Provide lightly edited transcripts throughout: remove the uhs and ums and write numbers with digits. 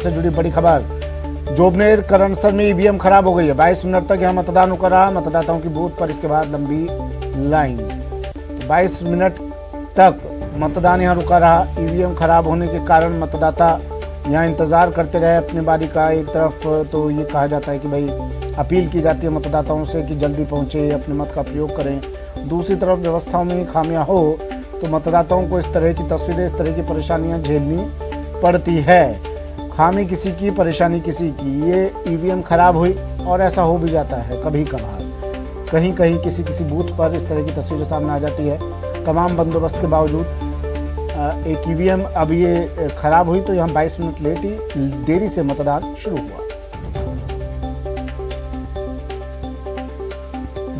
से जुड़ी बड़ी खबर। जोबनेर करणसर में ईवीएम खराब हो गई है। 22 मिनट तक यहां मतदान रुका रहा मतदाताओं की बूथ पर। इसके बाद लंबी लाइन। 22 मिनट तक मतदान यहां रुका रहा। ईवीएम खराब होने के कारण मतदाता यहां इंतजार करते रहे अपनी बारी का। एक तरफ तो ये कहा जाता है कि भाई अपील की जाती है मतदाताओं से कि जल्दी पहुंचे, अपने मत का प्रयोग करें। दूसरी तरफ व्यवस्थाओं में खामियां हो तो मतदाताओं को इस तरह की तस्वीरें, इस तरह की परेशानियां झेलनी पड़ती है। खामी किसी की, परेशानी किसी की। ये ईवीएम खराब हुई और ऐसा हो भी जाता है कभी कभार। कहीं कहीं किसी बूथ पर इस तरह की तस्वीरें सामने आ जाती है। तमाम बंदोबस्त के बावजूद एक ईवीएम अब ये खराब हुई तो यहाँ 22 मिनट लेट ही देरी से मतदान शुरू हुआ।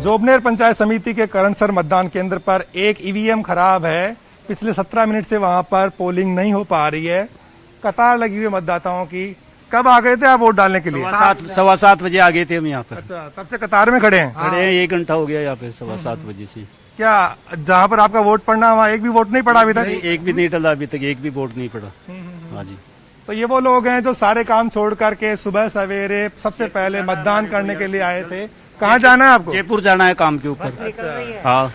जोबनेर पंचायत समिति के करणसर मतदान केंद्र पर एक ईवीएम खराब है। पिछले 17 मिनट से वहां पर पोलिंग नहीं हो पा रही है। कतार लगी हुई मतदाताओं की। कब आ गए थे आप वोट डालने के लिए? 7:15 बजे आ गए थे हम यहाँ पर। अच्छा, तब से कतार में खड़े हैं? खड़े हैं, 1 घंटा हो गया यहाँ पे 7:15 बजे से। क्या जहाँ पर आपका वोट पड़ना वहाँ एक भी वोट नहीं पड़ा अभी तक? एक भी नहीं डला अभी तक, एक भी वोट नहीं पड़ा। हाँ जी। तो ये वो लोग हैं जो सारे काम छोड़ करके सुबह सवेरे सबसे पहले मतदान करने के लिए आए थे। कहाँ जाना है आपको? जयपुर जाना है काम के ऊपर। हाँ,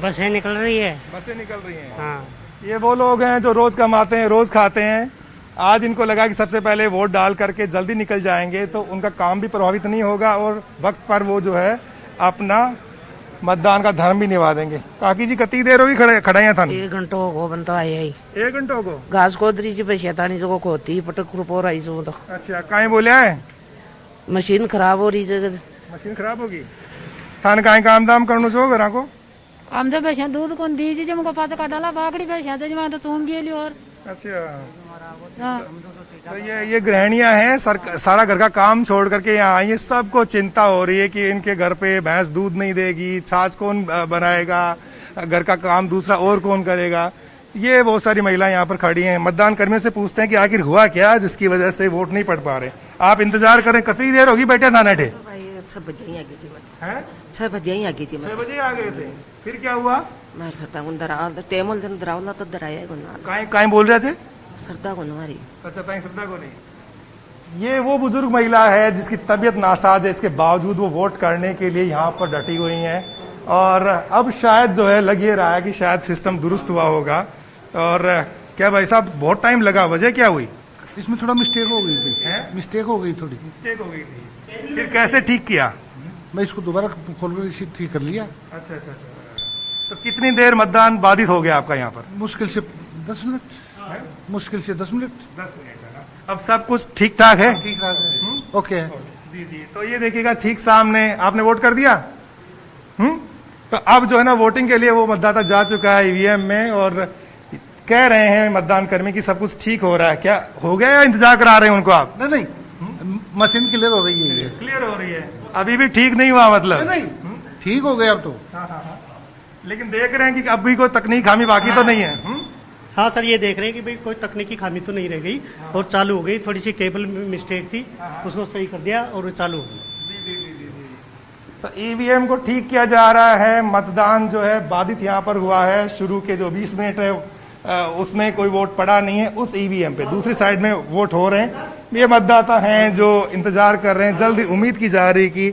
बसें निकल रही है। बसें निकल रही हैं। हाँ। ये वो लोग हैं जो रोज कमाते हैं, रोज खाते हैं। आज इनको लगा कि सबसे पहले वोट डाल करके जल्दी निकल जाएंगे तो उनका काम भी प्रभावित नहीं होगा और वक्त पर वो जो है अपना मतदान का धर्म भी निभा देंगे। काकी जी कती देर होगी खड़े हैं थाने? 1 घंटो को बनता है। 1 घंटो को घास कोदरी जी पे शैतानी जो को होती पटक रुपोर आई जो। तो अच्छा, कहीं बोले है मशीन खराब हो रही जगह। मशीन खराब होगी। थाने कहीं काम दाम करना छो घरा को? हम तो पैसा दूध कौन दीजिए जब पास का डाला बाकड़ी पैसा तो जमा तो तुम गेली और। अच्छा, तो ये गृहणियां हैं, सारा घर का काम छोड़ करके यहाँ आई है। सबको चिंता हो रही है कि इनके घर पे भैंस दूध नहीं देगी, छाछ कौन बनाएगा, घर का काम दूसरा और कौन करेगा। ये बहुत सारी महिलाएं यहाँ पर खड़ी हैं। मतदान कर्मियों से पूछते हैं कि आखिर हुआ क्या जिसकी वजह से वोट नहीं पड़ पा रहे। आप इंतजार करें, कितनी देर होगी बैठे थाने ठे? 6 बजे ही आ गई थी। 6 बजे ही आ गई थी। 6 बजे आ गए थे। फिर क्या हुआ? मैं सरता गुंदरा टेमल दिन दरावला तो दराया गुना। काई बोल रहे थे? सरता गुनवारी। अच्छा, श्रद्धा को नहीं। ये वो बुजुर्ग महिला है जिसकी तबीयत नासाज है, इसके बावजूद वो वोट करने के लिए यहाँ पर डटी हुई हैं। और अब शायद जो है लग ये रहा है कि शायद सिस्टम दुरुस्त हुआ होगा। और क्या भाई साहब बहुत टाइम लगा, वजह क्या हुई? इसमें थोड़ा मिस्टेक हो गई थी। मिस्टेक हो गई थोड़ी। मिस्टेक हो गई थी। फिर कैसे ठीक किया? मैं इसको दोबारा खोलकर इसे ठीक कर लिया। अच्छा। तो कितनी देर मतदान बाधित हो गया आपका यहाँ पर? मुश्किल से 10 मिनट। मुश्किल से 10 मिनट। 10 मिनट। अब सब कुछ ठीक ठाक है? ठीक ठाक है। ओके है। जी। तो ये देखिएगा ठीक सामने आपने वोट कर दिया। तो अब जो है ना वोटिंग के लिए वो मतदाता जा चुका है ईवीएम में और कह रहे हैं मतदान कर्मी की सब कुछ ठीक हो रहा है। क्या हो गया या इंतजार करा रहे हैं उनको आप? नहीं, मशीन क्लियर हो रही है। ये क्लियर हो रही है, अभी भी ठीक नहीं हुआ मतलब? नहीं, ठीक हो गया अब तो। लेकिन देख रहे हैं कि अभी कोई तकनीक खामी बाकी तो नहीं है। हाँ सर, ये देख रहे हैं कि भाई कोई तकनीकी खामी तो नहीं रह गई और चालू हो गई। थोड़ी सी केबल में मिस्टेक थी, उसको सही कर दिया और चालू हो गई। तो ईवीएम को ठीक किया जा रहा है। मतदान जो है बाधित यहाँ पर हुआ है। शुरू के जो 20 मिनट है उसमें कोई वोट पड़ा नहीं है उस ईवीएम पे। दूसरी साइड में वोट हो रहे हैं। ये मतदाता हैं जो इंतजार कर रहे हैं। जल्दी उम्मीद की जा रही कि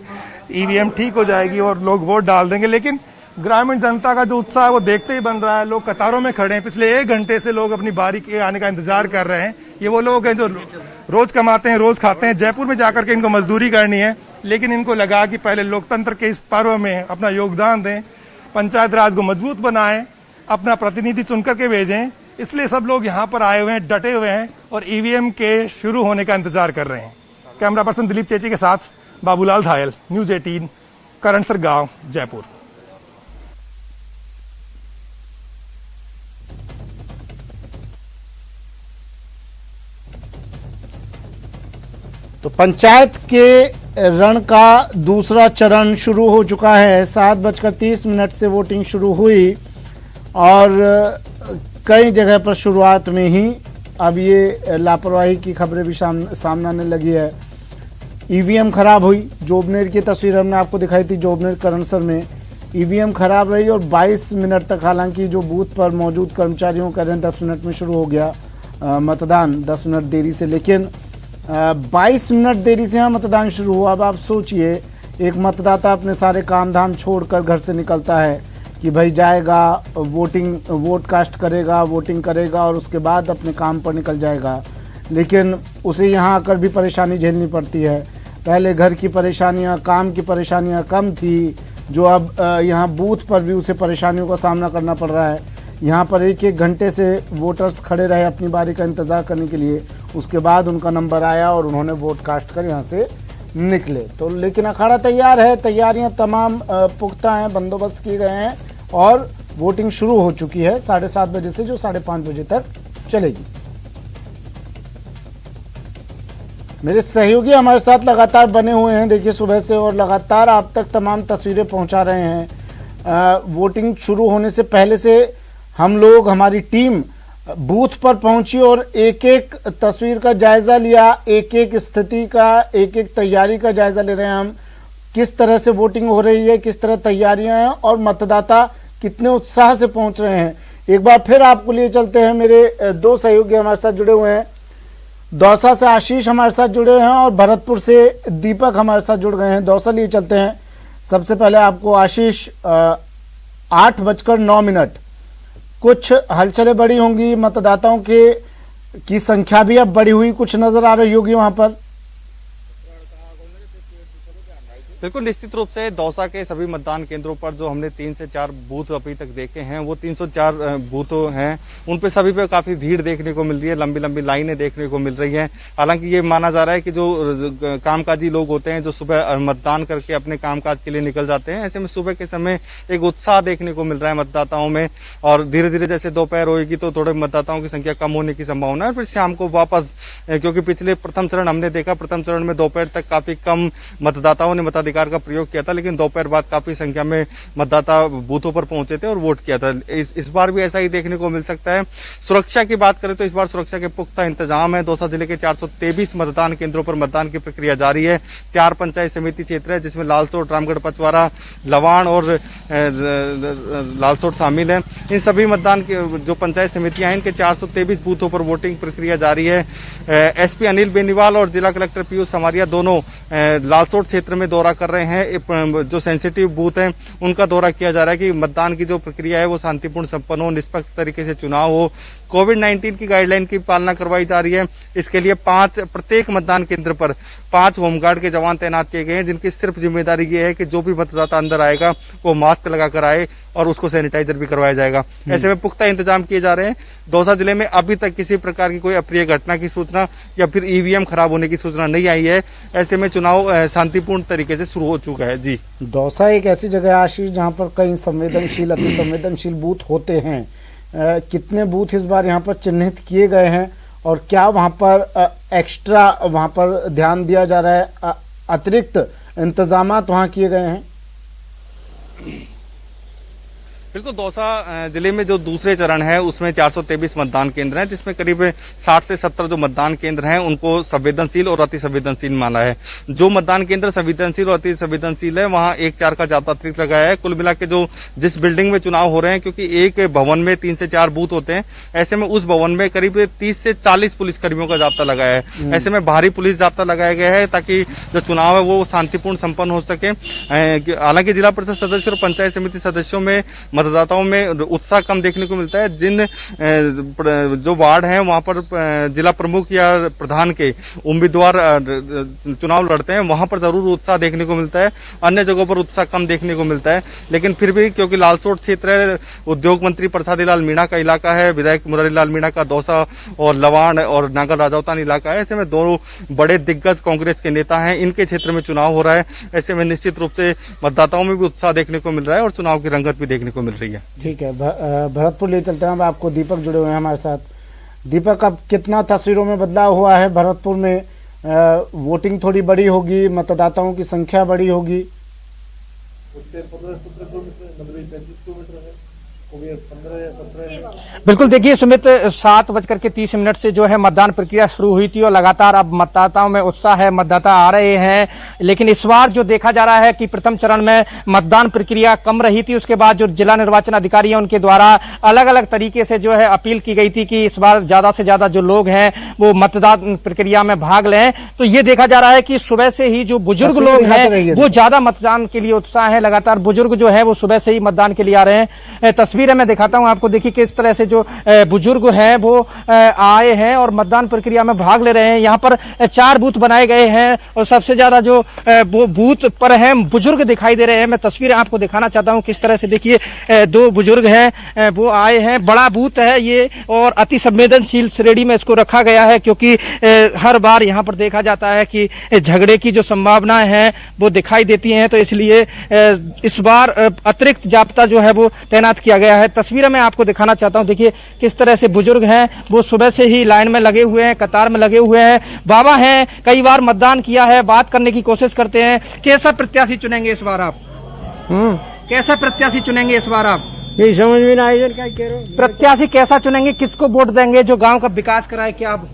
ईवीएम ठीक हो जाएगी और लोग वोट डाल देंगे। लेकिन ग्रामीण जनता का जो उत्साह है वो देखते ही बन रहा है। लोग कतारों में खड़े हैं। पिछले 1 घंटे से लोग अपनी बारी के आने का इंतजार कर रहे हैं। ये वो लोग हैं जो रोज कमाते हैं, रोज खाते हैं। जयपुर में जाकर के इनको मजदूरी करनी है, लेकिन इनको लगा कि पहले लोकतंत्र के इस पर्व में अपना योगदान दें, पंचायत राज को मजबूत बनाएं, अपना प्रतिनिधि चुनकर के भेजें। इसलिए सब लोग यहाँ पर आए हुए हैं, डटे हुए हैं और ईवीएम के शुरू होने का इंतजार कर रहे हैं। कैमरा पर्सन दिलीप चेची के साथ बाबूलाल धायल, न्यूज 18, करणसर गांव, जयपुर। तो पंचायत के रण का दूसरा चरण शुरू हो चुका है। 7:30 से वोटिंग शुरू हुई और कई जगह पर शुरुआत में ही अब ये लापरवाही की खबरें भी सामने आने लगी है। ईवीएम खराब हुई। जोबनेर की तस्वीर हमने आपको दिखाई थी। जोबनेर करणसर में ईवीएम खराब रही और 22 मिनट तक, हालांकि जो बूथ पर मौजूद कर्मचारियों कह रहे हैं 10 मिनट में शुरू हो गया मतदान, 10 मिनट देरी से, लेकिन 22 मिनट देरी से यहाँ मतदान शुरू हुआ। अब आप सोचिए, एक मतदाता अपने सारे काम धाम छोड़कर घर से निकलता है कि भाई जाएगा, वोट कास्ट करेगा, वोटिंग करेगा और उसके बाद अपने काम पर निकल जाएगा, लेकिन उसे यहाँ आकर भी परेशानी झेलनी पड़ती है। पहले घर की परेशानियाँ, काम की परेशानियाँ कम थी, जो अब यहाँ बूथ पर भी उसे परेशानियों का सामना करना पड़ रहा है। यहाँ पर एक घंटे से वोटर्स खड़े रहे अपनी बारी का इंतज़ार करने के लिए, उसके बाद उनका नंबर आया और उन्होंने वोट कास्ट कर यहाँ से निकले। तो लेकिन अखाड़ा तैयार है, तैयारियाँ तमाम पुख्ता हैं, बंदोबस्त किए गए हैं और वोटिंग शुरू हो चुकी है 7:30 बजे से, जो 5:30 बजे तक चलेगी। मेरे सहयोगी हमारे साथ लगातार बने हुए हैं, देखिए सुबह से, और लगातार आप तक तमाम तस्वीरें पहुंचा रहे हैं। वोटिंग शुरू होने से पहले से हम लोग, हमारी टीम बूथ पर पहुंची और एक एक तस्वीर का जायजा लिया, एक एक स्थिति का, एक एक तैयारी का जायजा ले रहे हैं हम। किस तरह से वोटिंग हो रही है, किस तरह तैयारियां हैं और मतदाता कितने उत्साह से पहुंच रहे हैं। एक बार फिर आपको लिए चलते हैं, मेरे दो सहयोगी हमारे साथ जुड़े हुए हैं। दौसा से आशीष हमारे साथ जुड़े हैं और भरतपुर से दीपक हमारे साथ जुड़ गए हैं। दौसा लिए चलते हैं। सबसे पहले आपको आशीष, 8:09, कुछ हलचलें बड़ी होंगी, मतदाताओं की संख्या भी अब बढ़ी हुई कुछ नजर आ रही होगी वहां पर। बिल्कुल निश्चित रूप से दौसा के सभी मतदान केंद्रों पर जो हमने 3 से 4 बूथ अभी तक देखे हैं, वो 304 बूथ हैं, उन पे सभी पे काफी भीड़ देखने को मिल रही है, लंबी लंबी लाइनें देखने को मिल रही हैं। हालांकि ये माना जा रहा है कि जो कामकाजी लोग होते हैं, जो सुबह मतदान करके अपने कामकाज के लिए निकल जाते हैं, ऐसे में सुबह के समय एक उत्साह देखने को मिल रहा है मतदाताओं में, और धीरे धीरे जैसे दोपहर होगी तो थोड़े मतदाताओं की संख्या कम होने की संभावना है। फिर शाम को वापस, क्योंकि पिछले प्रथम चरण हमने देखा, प्रथम चरण में दोपहर तक काफी कम मतदाताओं ने मताधिकार का प्रयोग किया था, लेकिन दोपहर बाद काफी संख्या में मतदाता बूथों पर पहुंचे थे और वोट किया था। इस बार भी ऐसा ही देखने को मिल सकता है। सुरक्षा की बात करें तो इस बार सुरक्षा के पुख्ता इंतजाम है। दौसा जिले के 423 मतदान केंद्रों पर मतदान की प्रक्रिया जारी है। 4 पंचायत समिति क्षेत्र है, जिसमें लालसोट, रामगढ़ पचवारा, लवाण और लालसोट शामिल है। इन सभी मतदान के जो पंचायत समितियां हैं, इनके 423 बूथों पर वोटिंग प्रक्रिया जारी है। एसपी अनिल बेनीवाल और जिला कलेक्टर पीयूष समारिया दोनों लालसोट क्षेत्र में दौरा कर रहे हैं। जो सेंसिटिव बूथ हैं उनका दौरा किया जा रहा है कि मतदान की जो प्रक्रिया है वो शांतिपूर्ण संपन्न हो, निष्पक्ष तरीके से चुनाव हो। कोविड-19 की गाइडलाइन की पालना करवाई जा रही है। इसके लिए प्रत्येक मतदान केंद्र पर 5 होमगार्ड के जवान तैनात किए गए हैं, जिनकी सिर्फ जिम्मेदारी ये है कि जो भी मतदाता अंदर आएगा वो मास्क लगाकर आए और उसको सैनिटाइजर भी करवाया जाएगा। ऐसे में पुख्ता इंतजाम किए जा रहे हैं। दौसा जिले में अभी तक किसी प्रकार की कोई अप्रिय घटना की सूचना या फिर ईवीएम खराब होने की सूचना नहीं आई है। ऐसे में चुनाव शांतिपूर्ण तरीके से शुरू हो चुका है। जी, दौसा एक ऐसी जगह है आशीष जहां पर कई संवेदनशील, अति संवेदनशील बूथ होते हैं। कितने बूथ इस बार यहाँ पर चिन्हित किए गए हैं और क्या वहाँ पर एक्स्ट्रा वहाँ पर ध्यान दिया जा रहा है, अतिरिक्त इंतजामात वहाँ किए गए हैं? बिल्कुल, दौसा जिले में जो दूसरे चरण है उसमें 423 मतदान केंद्र हैं, जिसमें करीब 60 से 70 जो मतदान केंद्र हैं उनको संवेदनशील और अति संवेदनशील माना है। जो मतदान केंद्र संवेदनशील और अति संवेदनशील है वहां 1-4 का जाब्ता अतिरिक्त लगाया है। कुल मिला के जो जिस बिल्डिंग में चुनाव हो रहे हैं, क्योंकि एक भवन में 3 से 4 बूथ होते हैं, ऐसे में उस भवन में करीब 30 से 40 पुलिसकर्मियों का जाब्ता लगाया है। ऐसे में भारी पुलिस जाब्ता लगाया गया है ताकि जो चुनाव है वो शांतिपूर्ण संपन्न हो सके। हालांकि जिला परिषद सदस्य और पंचायत समिति सदस्यों में मतदाताओं में उत्साह कम देखने को मिलता है। जिन जो वार्ड हैं वहां पर जिला प्रमुख या प्रधान के उम्मीदवार चुनाव लड़ते हैं, वहां पर जरूर उत्साह देखने को मिलता है। अन्य जगहों पर उत्साह कम देखने को मिलता है। लेकिन फिर भी क्योंकि लालसोट क्षेत्र है, उद्योग मंत्री प्रसादी लाल मीणा का इलाका है, विधायक मुरारी लाल मीणा का दौसा और लवाण और नागर राजौतान इलाका है, ऐसे में दोनों बड़े दिग्गज कांग्रेस के नेता हैं, इनके क्षेत्र में चुनाव हो रहा है। ऐसे में निश्चित रूप से मतदाताओं में भी उत्साह देखने को मिल रहा है और चुनाव की रंगत भी देखने को मिल रही है। ठीक है, भरतपुर ले चलते हैं। अब आपको दीपक जुड़े हुए हैं हमारे साथ। दीपक, अब कितना तस्वीरों में बदलाव हुआ है भरतपुर में? वोटिंग थोड़ी बड़ी होगी, मतदाताओं की संख्या बड़ी होगी। बिल्कुल देखिए सुमित, 7:30 से जो है मतदान प्रक्रिया शुरू हुई थी और लगातार अब मतदाताओं में उत्साह है, मतदाता आ रहे हैं। लेकिन इस बार जो देखा जा रहा है कि प्रथम चरण में मतदान प्रक्रिया कम रही थी, उसके बाद जो जिला निर्वाचन अधिकारी है उनके द्वारा अलग अलग तरीके से जो है अपील की गई थी कि इस बार ज्यादा से ज्यादा जो लोग हैं वो मतदान प्रक्रिया में भाग लें। तो ये देखा जा रहा है कि सुबह से ही जो बुजुर्ग लोग हैं वो ज्यादा मतदान के लिए उत्साह है। लगातार बुजुर्ग जो है वो सुबह से ही मतदान के लिए आ रहे हैं। तस्वीरें मैं दिखाता हूं आपको, देखिए किस तरह से जो बुजुर्ग हैं वो आए हैं और मतदान प्रक्रिया में भाग ले रहे हैं। यहाँ पर 4 बूथ बनाए गए हैं और सबसे ज्यादा जो वो बूथ पर है बुजुर्ग दिखाई दे रहे हैं। मैं तस्वीरें आपको दिखाना चाहता हूं किस तरह से, देखिए 2 बुजुर्ग हैं वो आए हैं। बड़ा बूथ है ये और अति संवेदनशील श्रेणी में इसको रखा गया है, क्योंकि हर बार यहाँ पर देखा जाता है कि झगड़े की जो संभावनाएं हैं वो दिखाई देती हैं, तो इसलिए इस बार अतिरिक्त जाब्ता जो है वो तैनात किया गया है। तस्वीरें मैं आपको दिखाना चाहता हूं, देखिए किस तरह से बुजुर्ग हैं वो सुबह से ही लाइन में लगे हुए हैं, कतार में लगे हुए हैं। बाबा हैं, कई बार मतदान किया है, बात करने की कोशिश करते हैं। कैसा प्रत्याशी चुनेंगे इस बार आप? कैसा प्रत्याशी चुनेंगे इस बार आप? ये समझ में नहीं क्या कह रहे हो। प्रत्याशी कैसा चुनेंगे, किसको वोट देंगे जो गांव का विकास कराए? क्या आप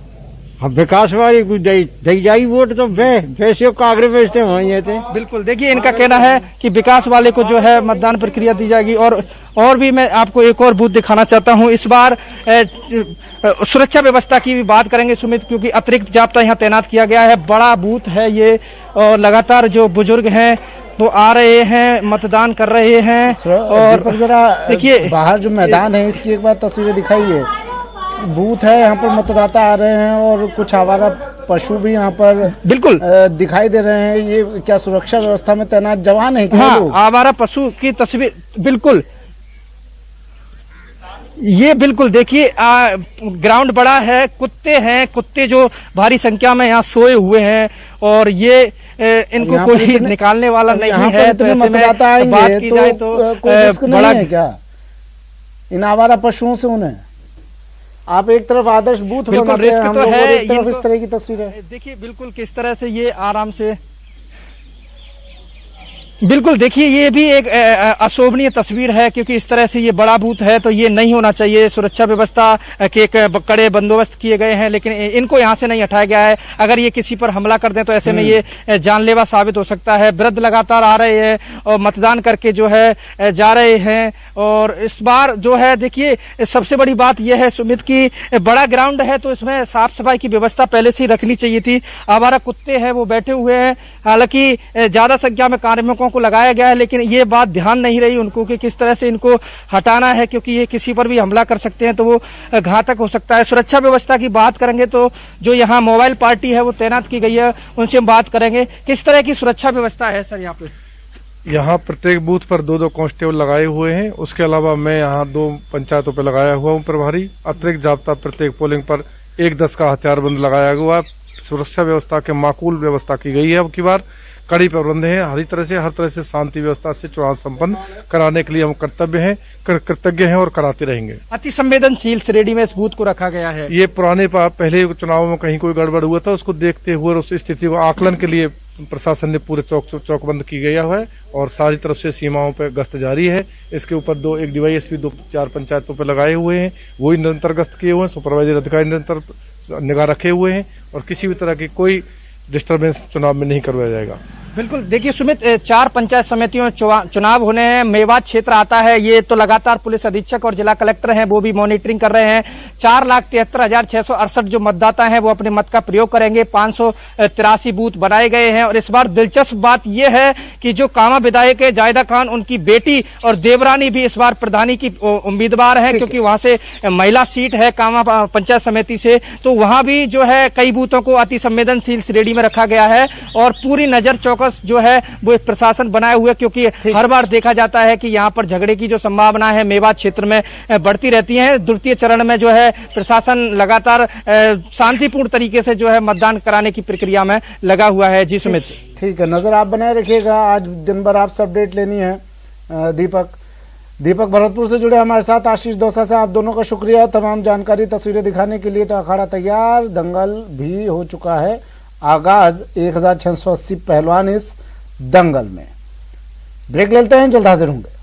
विकास वाली दई जाई वोट तो भैंसियों कागड़े बेचते वही थे। बिल्कुल, देखिए इनका कहना है कि विकास वाले को जो है मतदान प्रक्रिया दी जाएगी। और भी मैं आपको एक और बूथ दिखाना चाहता हूं। इस बार सुरक्षा व्यवस्था की भी बात करेंगे सुमित, क्योंकि अतिरिक्त जाब्ता यहाँ तैनात किया गया है। बड़ा बूथ है ये और लगातार जो बुजुर्ग हैं वो आ रहे हैं, मतदान कर रहे हैं। और जरा देखिए बाहर जो मैदान है इसकी एक बार तस्वीरें दिखाइए। बूथ है, यहाँ पर मतदाता आ रहे हैं और कुछ आवारा पशु भी यहाँ पर बिल्कुल दिखाई दे रहे हैं। ये क्या सुरक्षा व्यवस्था में तैनात जवान है क्या? हाँ, आवारा पशु की तस्वीर, बिल्कुल ये बिल्कुल देखिए ग्राउंड बड़ा है, कुत्ते हैं, कुत्ते जो भारी संख्या में यहाँ सोए हुए हैं और ये इनको कोई निकालने वाला नहीं है। तो ऐसे में बात की जाए तो बड़ा है क्या इन आवारा पशुओं से? उन्हें आप एक तरफ आदर्श बूथ बनाते हैं, हम लोग एक तरफ इस तरह की तस्वीर है। देखिए बिल्कुल किस तरह से ये आराम से, बिल्कुल देखिए ये भी एक अशोभनीय तस्वीर है, क्योंकि इस तरह से ये बड़ा बूथ है तो ये नहीं होना चाहिए। सुरक्षा व्यवस्था के कड़े बंदोबस्त किए गए हैं, लेकिन इनको यहाँ से नहीं हटाया गया है। अगर ये किसी पर हमला कर दें तो ऐसे में ये जानलेवा साबित हो सकता है। वृद्ध लगातार आ रहे हैं और मतदान करके जो है जा रहे हैं। और इस बार जो है देखिए सबसे बड़ी बात यह है सुमित की बड़ा ग्राउंड है तो इसमें साफ सफाई की व्यवस्था पहले से ही रखनी चाहिए थी। आवारा कुत्ते हैं वो बैठे हुए हैं, हालांकि ज्यादा संख्या में कार्मिकों को लगाया गया है, लेकिन ये बात ध्यान नहीं रही उनको कि किस तरह से इनको हटाना है, क्योंकि ये किसी पर भी हमला कर सकते हैं तो वो घातक हो सकता है। सुरक्षा व्यवस्था की बात करेंगे तो जो यहाँ मोबाइल पार्टी है वो तैनात की गई है, उनसे हम बात करेंगे। किस तरह की सुरक्षा व्यवस्था है सर यहाँ पे? यहाँ प्रत्येक बूथ पर 2-2 कांस्टेबल लगाए हुए हैं। उसके अलावा मैं यहाँ 2 पंचायतों पर लगाया हुआ हूँ प्रभारी। अतिरिक्त जाब्ता प्रत्येक पोलिंग पर 1-10 का हथियारबंद लगाया हुआ। सुरक्षा व्यवस्था के माकूल व्यवस्था की गई है। अब की बार कड़ी प्रबंध है, हर तरह से शांति व्यवस्था से चुनाव संपन्न कराने के लिए हम कृतज्ञ हैं और कराते रहेंगे। अति संवेदनशील श्रेणी में इस बूथ को रखा गया है। ये पुराने पहले चुनाव में कहीं कोई गड़बड़ हुआ था, उसको देखते हुए और उस स्थिति को आकलन के लिए प्रशासन ने पूरे चौकबंद की गया है और सारी तरफ से सीमाओं पर गश्त जारी है। इसके ऊपर एक DYSP 2-4 पंचायतों पर लगाए हुए हैं, वही निरंतर गश्त किए हुए हैं। सुपरवाइजर अधिकारी निरंतर निगाह रखे हुए हैं और किसी भी तरह की कोई डिस्टर्बेंस चुनाव में नहीं करवाया जाएगा। बिल्कुल देखिए सुमित, 4 पंचायत समितियों में चुनाव होने हैं। मेवात क्षेत्र आता है, ये तो लगातार पुलिस अधीक्षक और जिला कलेक्टर हैं वो भी मॉनिटरिंग कर रहे हैं। 4,73,668 जो मतदाता हैं वो अपने मत का प्रयोग करेंगे। 583 बूथ बनाए गए हैं और इस बार दिलचस्प बात यह है कि जो कामा विधायक है जायदा खान, उनकी बेटी और देवरानी भी इस बार प्रधानी की उम्मीदवार है, क्योंकि वहां से महिला सीट है कामा पंचायत समिति से। तो वहां भी जो है कई बूथों को अति संवेदनशील श्रेणी में रखा गया है और पूरी नजर चौकस जो है वो एक प्रशासन बनाए हुए, क्योंकि हर बार देखा जाता है कि यहाँ पर झगड़े की जो संभावना है मेवात क्षेत्र में बढ़ती रहती है। द्वितीय चरण में जो है प्रशासन लगातार शांतिपूर्ण तरीके से जो है मतदान कराने की प्रक्रिया में लगा हुआ है। जी सुमित, ठीक है, नजर आप बनाए रखिएगा। आज दिन भर आपसे अपडेट लेनी है। दीपक भरतपुर से जुड़े हमारे साथ, आशीष दौसा से आप दोनों का शुक्रिया तमाम जानकारी तस्वीरें दिखाने के लिए। तो अखाड़ा तैयार, दंगल भी हो चुका है आगाज। 1680 पहलवान इस दंगल में। ब्रेक लेते हैं, जल्द हाजिर होंगे।